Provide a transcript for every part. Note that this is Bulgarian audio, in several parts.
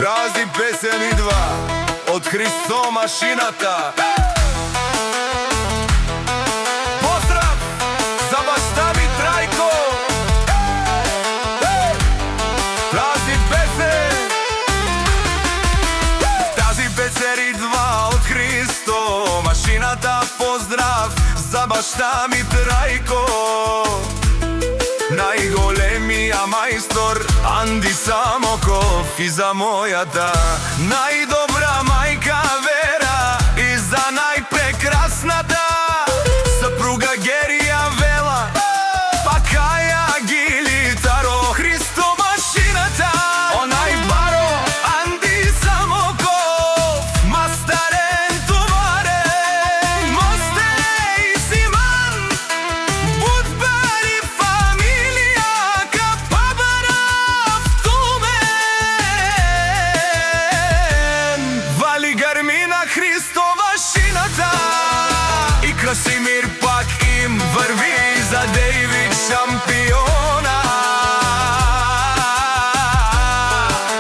Прази песен идва од Христо машината. Поздрав за башта ми Трајко. Прази песен, тази песен идва од Христо машината. Поздрав за башта ми Трајко, најголемија мајстор Анди Самоков, и за мојата најдобра мајка Вера, и за најпрекрасната сапруга Герија Вела, па Каја Гилитаро. Христо машината, онај баро Анди Самоков, мастарен товарен, Мостер и Симан, Будбар и фамилија Капабаров Тумен, Вали Гармина Христо машината, и Красимир пак им врви за Дейвид шампиона,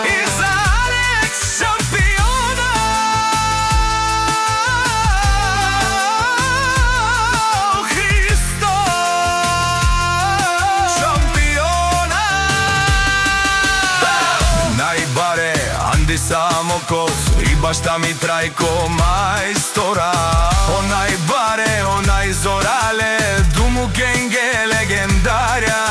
и за Алекс шампиона. Христо шампиона. Најбаре Анди Самоков и башта ми Трајко мајстора, онај баре, онај Зорале, Думу Кенге легендарја,